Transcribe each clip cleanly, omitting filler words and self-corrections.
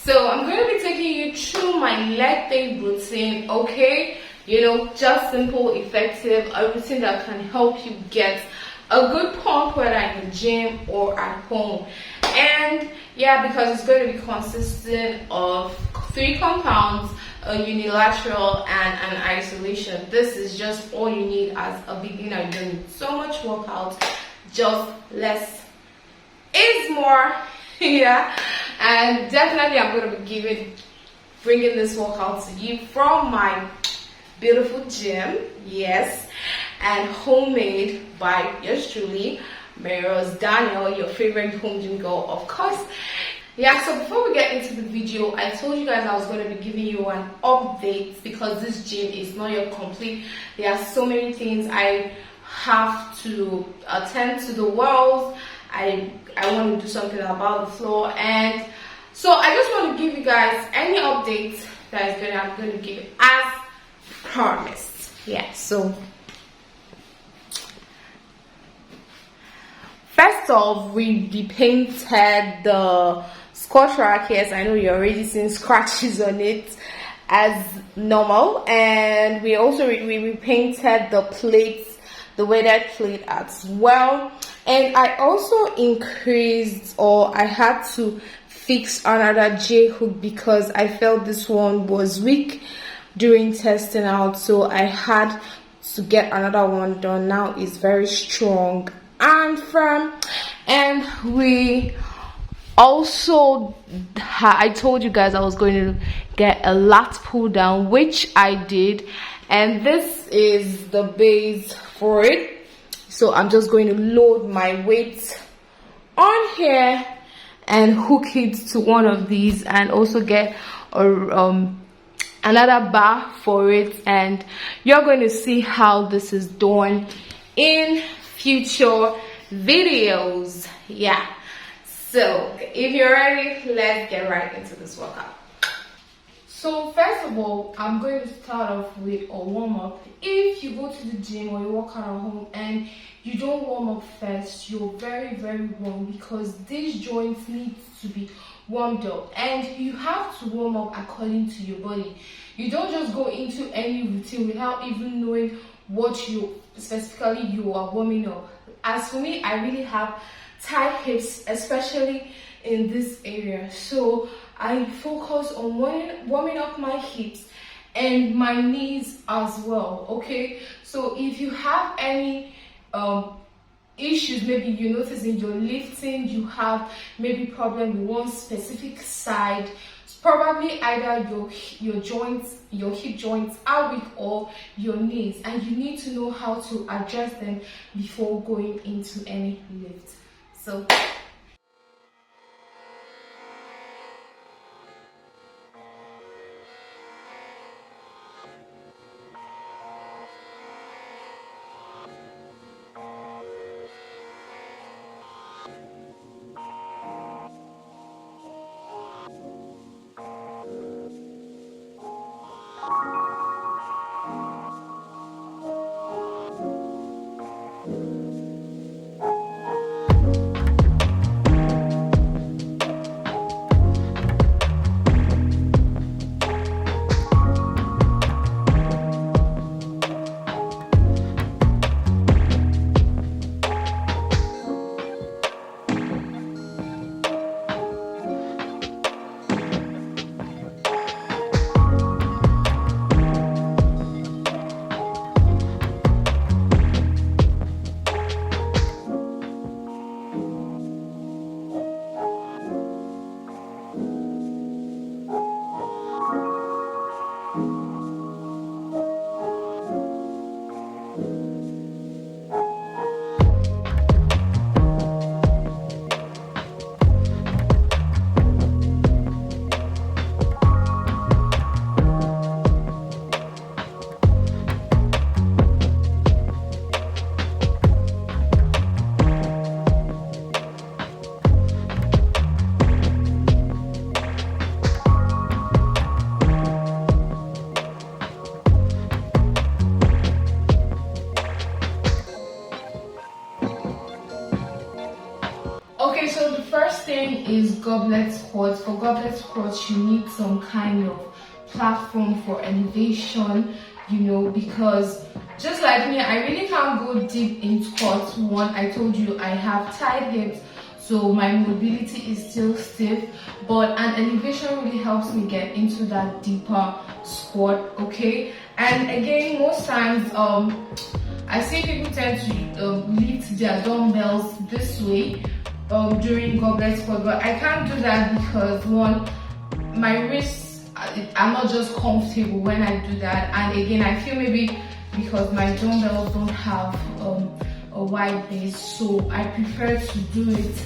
So I'm going to be taking you through my leg day routine, okay? You know, just simple, effective, a routine that can help you get a good pump whether in the gym or at home. And yeah, because it's going to be consistent of 3 compounds, a unilateral and an isolation. This is just all you need as a beginner. You don't need so much workout, just less is more. Yeah, and definitely I'm going to be bringing this workout to you from my beautiful gym, yes, and homemade by yours truly, Mary's Daniel, your favorite home gym girl, of course. Yeah, so before we get into the video, I told you guys I was going to be giving you an update because this gym is not yet complete. There are so many things I have to attend to. The walls, I want to do something about the floor, and so I just want to give you guys any updates that I'm going to give as promised. Yeah, so first off, we depainted the squat rack. Yes, I know you're already seeing scratches on it as normal, and we also we repainted the plates, the weighted plate as well. And I also increased, or I had to fix another J hook because I felt this one was weak during testing out, so I had to get another one done. Now it's very strong and firm. And we also, I told you guys I was going to get a lat pull down, which I did, and this is the base for it. So I'm just going to load my weight on here and hook it to one of these, and also get another bar for it, and you're going to see how this is done in future videos. Yeah, so if you're ready, let's get right into this workout. So first of all, I'm going to start off with a warm-up. If you go to the gym or you work out at home and you don't warm up first, you're very wrong, because these joints need to be warmed up, and you have to warm up according to your body. You don't just go into any routine without even knowing what you specifically you are warming up. As for me, I really have tight hips, especially in this area, so I focus on warming up my hips and my knees as well. Okay, so if you have any issues, maybe you notice in your lifting you have maybe problem with one specific side, it's probably either your joints, your hip joints are weak, or your knees, and you need to know how to adjust them before going into any lift. So goblet squats. For goblet squats, you need some kind of platform for elevation, you know, because just like me, I really can't go deep in squats. One, I told you I have tight hips, so my mobility is still stiff, but an elevation really helps me get into that deeper squat. Okay, and again, most times I see people tend to lift their dumbbells this way during goblet squat, but I can't do that because one, my wrists are not just comfortable when I do that, and again, I feel maybe because my dumbbells don't have a wide base, so I prefer to do it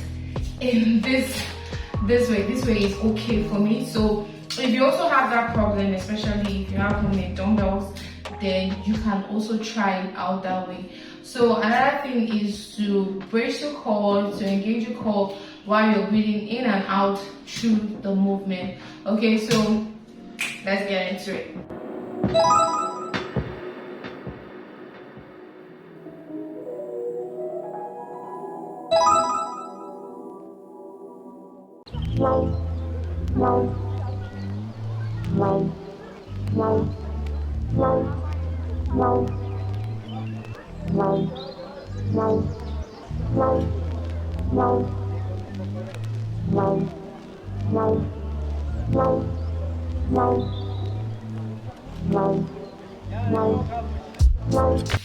in this way. This way is okay for me. So if you also have that problem, especially if you have homemade dumbbells, then you can also try it out that way. So another thing is to brace your core, to engage your core while you're breathing in and out through the movement. Okay, so let's get into it.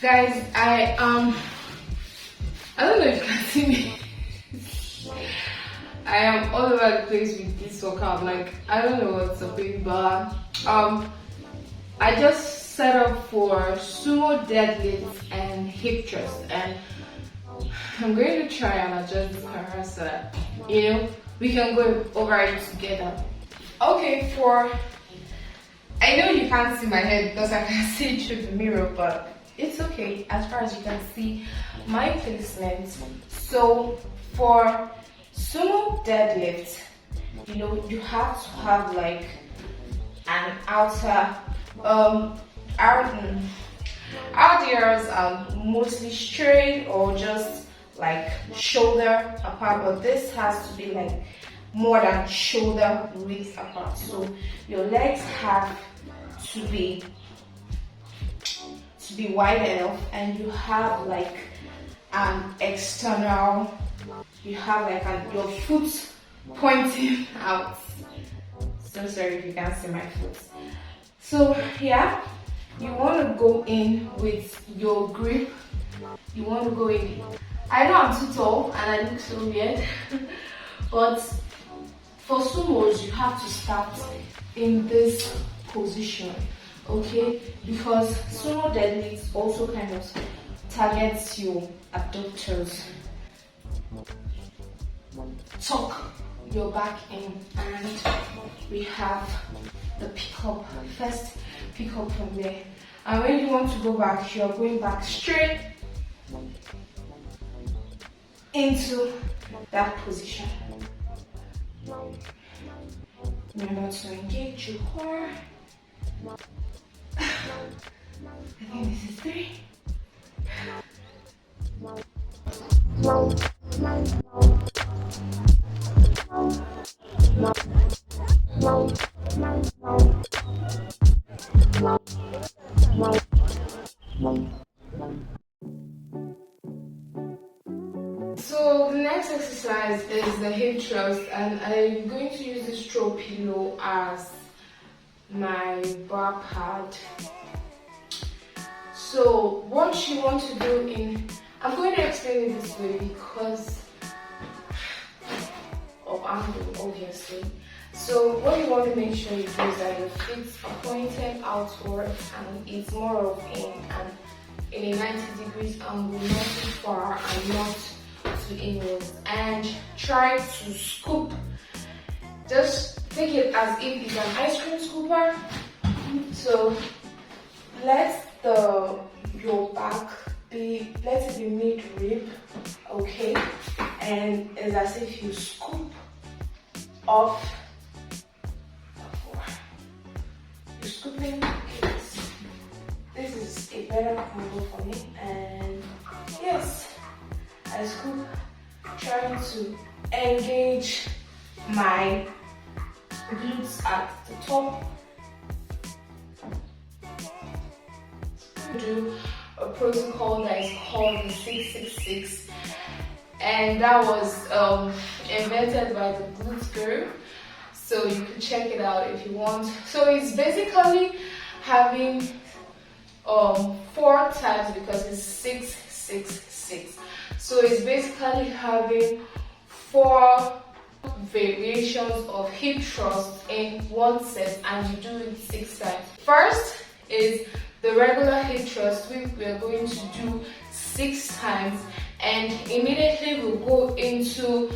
Guys, I don't know if you can see me. I am all over the place with this workout. Like, I don't know what's up with, but I just set up for sumo deadlift and hip thrust, and I'm going to try and adjust the camera so that, you know, we can go over it together. Okay, I know you can't see my head because I can see it through the mirror, but it's okay as far as you can see my placement. So for sumo deadlift, you know, you have to have like an outer RDRs are mostly straight or just like shoulder apart, but this has to be like more than shoulder width apart. So your legs have to be wide enough, and you have like an external, you have like your foot pointing out. So sorry if you can't see my foot. So yeah, you want to go in with your grip. You want to go in. I know I'm too tall and I look so weird, but for sumos you have to start in this position, okay? Because sumo deadlift also kind of targets your abductors. Tuck your back in, and we have the pickup. First pick up from there, and when you want to go back, you are going back straight into that position. Remember to engage your core. I think this is 3. So the next exercise is the hip thrust, and I'm going to use this throw pillow as my bar pad. So what you want to do I'm going to explain it this way because of angle, obviously. So what you want to make sure you do is that your feet are pointed outwards, and it's more of in a 90 degrees angle, not too far and not too inwards. And try to scoop. Just take it as if it's an ice cream scooper. So let your back let it be mid-rib, okay? And it's as if you scoop off. You're scooping. This is a better angle for me, and yes, I scoop, trying to engage my glutes at the top. Do a protocol that is called the 666, and that was invented by the glute guru, so you can check it out if you want. So it's basically having 4 times, because it's 666, so it's basically having 4 variations of hip thrust in one set, and you do it 6 times. First is the regular hip thrust, which we are going to do 6 times, and immediately we'll go into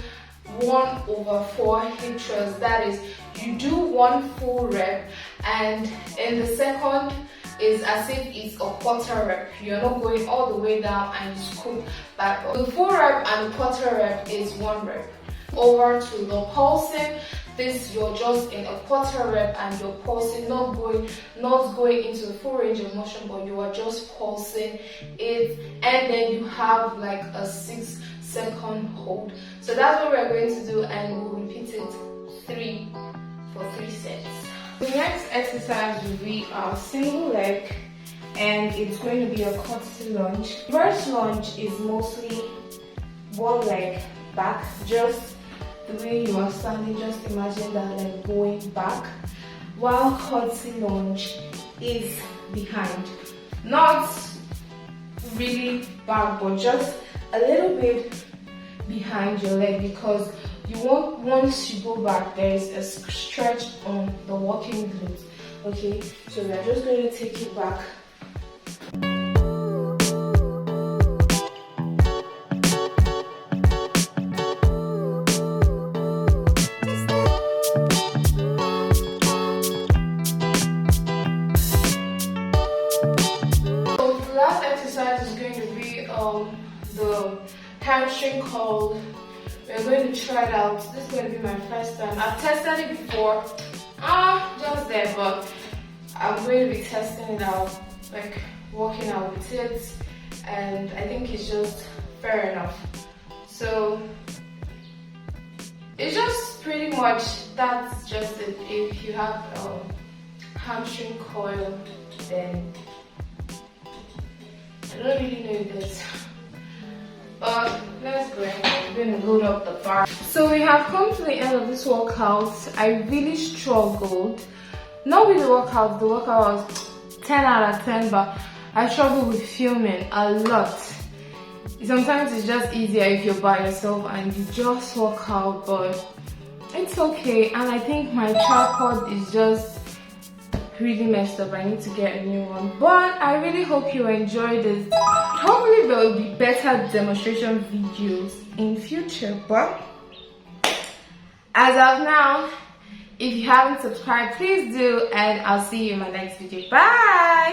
1/4 hip thrust. That is, you do 1 full rep, and in the second is as if it's a quarter rep. You're not going all the way down and you scoop back up. The full rep and the quarter rep is 1 rep. Over to the pulsing. This, you're just in a quarter rep and you're pulsing, not going into the full range of motion, but you are just pulsing it, and then you have like a 6-second hold. So that's what we're going to do, and we'll repeat it for 3 sets. The next exercise will be a single leg, and it's going to be a courtesy lunge. Reverse lunge is mostly 1 leg back, just the way you are standing. Just imagine that leg going back, while courtesy lunge is behind, not really back, but just a little bit behind your leg, because you want, once you go back, there is a stretch on the walking glutes. Okay, so we are just going to take it back. The hamstring curl. We're going to try it out. This is going to be my first time. I've tested it before, just there, but I'm going to be testing it out, like working out with it, and I think it's just fair enough. So it's just pretty much, that's just it. If you have hamstring coil, then I don't really know this. But let's go ahead. We're going to load up the bar. So we have come to the end of this workout. I really struggled. Not with the workout was 10 out of 10, but I struggled with filming a lot. Sometimes it's just easier if you're by yourself and you just work out, but it's okay. And I think my tripod is just really messed up. I need to get a new one, but I really hope you enjoyed this. Hopefully there will be better demonstration videos in future, but as of now, if you haven't subscribed, please do, and I'll see you in my next video. Bye.